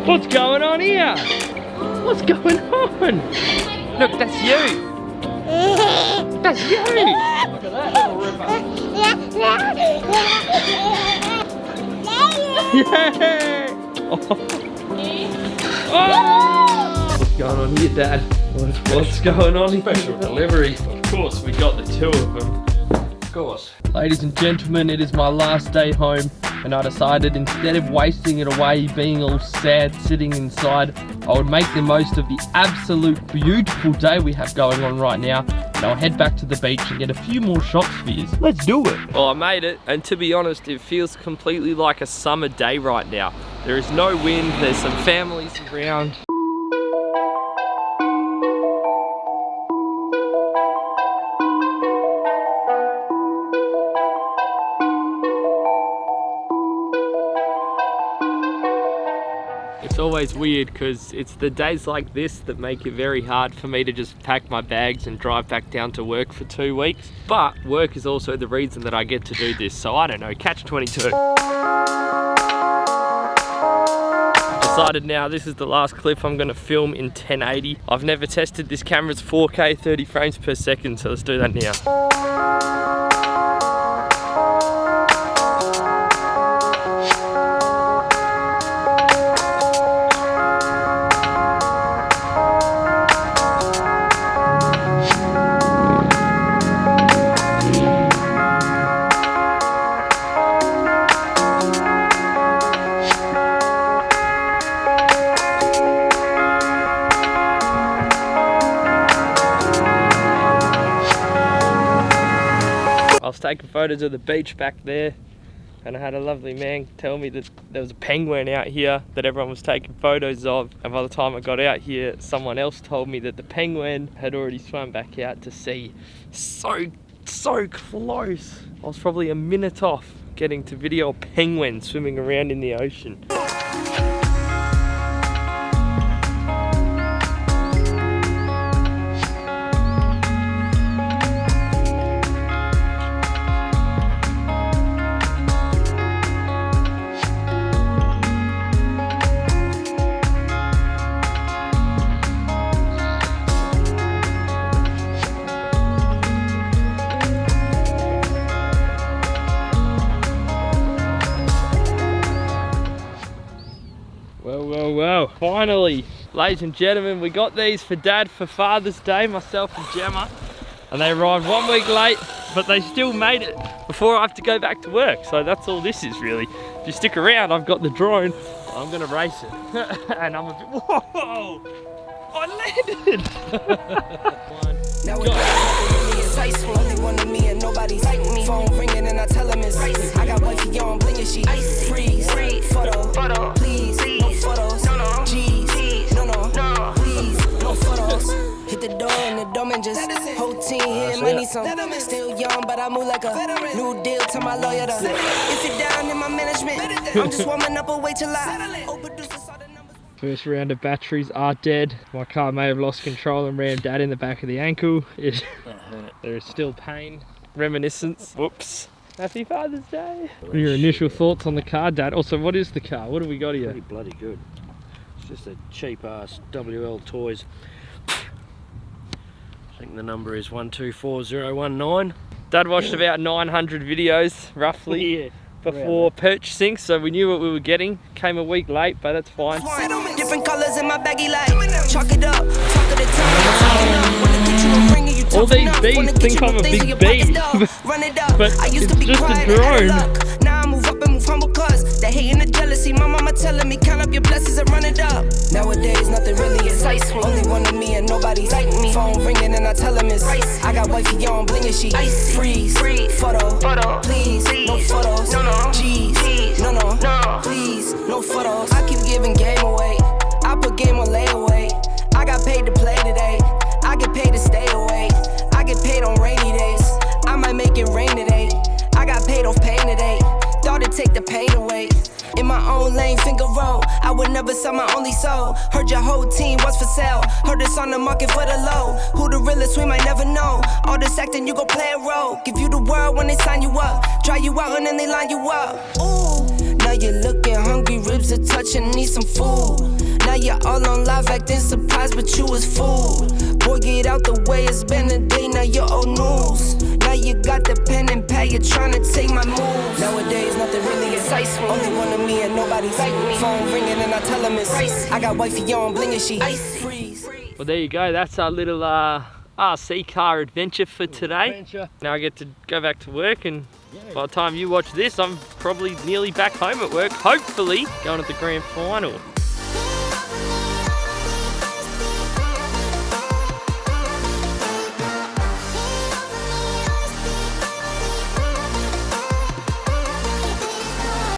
What's going on here? What's going on? Look, that's you. That's you. Look at that little ripper. Yeah. Oh. What's going on here, Dad? What's going on here? Special delivery. Of course, we got the two of them. Of course. Ladies and gentlemen, it is my last day home, and I decided instead of wasting it away being all sad sitting inside, I would make the most of the absolute beautiful day we have going on right now, and I'll head back to the beach and get a few more shots for you. Let's do it. Well, I made it, and to be honest, it feels completely like a summer day right now. There is no wind, there's some families around. It's always weird because it's the days like this that make it very hard for me to just pack my bags and drive back down to work for 2 weeks. But work is also the reason that I get to do this, so I don't know, catch 22. Decided now this is the last clip I'm going to film in 1080. I've never tested this camera's 4K 30 frames per second, so let's do that now. I was taking photos of the beach back there, and I had a lovely man tell me that there was a penguin out here that everyone was taking photos of, and by the time I got out here, someone else told me that the penguin had already swum back out to sea. So close. I was probably a minute off getting to video a penguin swimming around in the ocean. Well, finally, ladies and gentlemen, we got these for Dad for Father's Day, myself and Gemma, and they arrived 1 week late, but they still made it before I have to go back to work, so that's all this is really. If you stick around, I've got the drone, I'm gonna race it, and I'm a bit, whoa, I landed! Now only one of me and nobody's like me. Phone ringing and I tell him it's I got wifey on blinking, she freeze, photo, please, no photos, G's, no, please, no photos. Hit the door and the domain just whole team here, money some. Still young, but I move like a new deal to my lawyer. If it down in my management, I'm just warming up, wait till I overdo this. First round of batteries are dead. My car may have lost control and rammed Dad in the back of the ankle. There is still pain. Reminiscence. Whoops. Happy Father's Day. What are your initial thoughts on the car, Dad? Also, what is the car? What have we got here? Pretty bloody good. It's just a cheap ass WL Toys. I think the number is 124019. Dad watched about 900 videos, roughly. Yeah. Before purchasing, so we knew what we were getting. Came a week late, but that's fine. Different colors in my baggy light. Chalk it up, all these bees think I'm a big bee, but it's just a drone. Now I move up and move humble cause they hate and the jealousy. My mama telling me count up your blessings and run it up. Nowadays nothing really excites me. Only one of me and nobody's like me. Phone ringing and I tell him it's I got wifey on blinging, she freeze, photo, please, no photos, G's, no, please, no photos. I keep giving game away. I put game on layaway. I got paid to play today. I get paid to stay away. I get paid on rainy days. I might make it rain today. I got paid off pain today. Thought it'd take the pain away. In my own lane, finger roll. I would never sell my only soul. Heard your whole team was for sale. Heard it's on the market for the low. Who the realest, we might never know. All this acting, you gon' play a role. Give you the world when they sign you up. Try you out and then they line you up. Ooh. Now you're looking hungry, ribs are touching, need some food. Now you're all on live acting surprised, but you was fooled. Boy, get out the way, it's been a day, now you're old news. Now you got the pen and pad, you're trying to take my moves. Nowadays, nothing really excites me. Only one of me and nobody's like me. Phone ringing and I tell him it's ice. I got wifey on bling and she ice. Freeze. Well, there you go. That's our little RC car adventure for today. Now I get to go back to work, and by the time you watch this, I'm probably nearly back home at work, hopefully going to the grand final.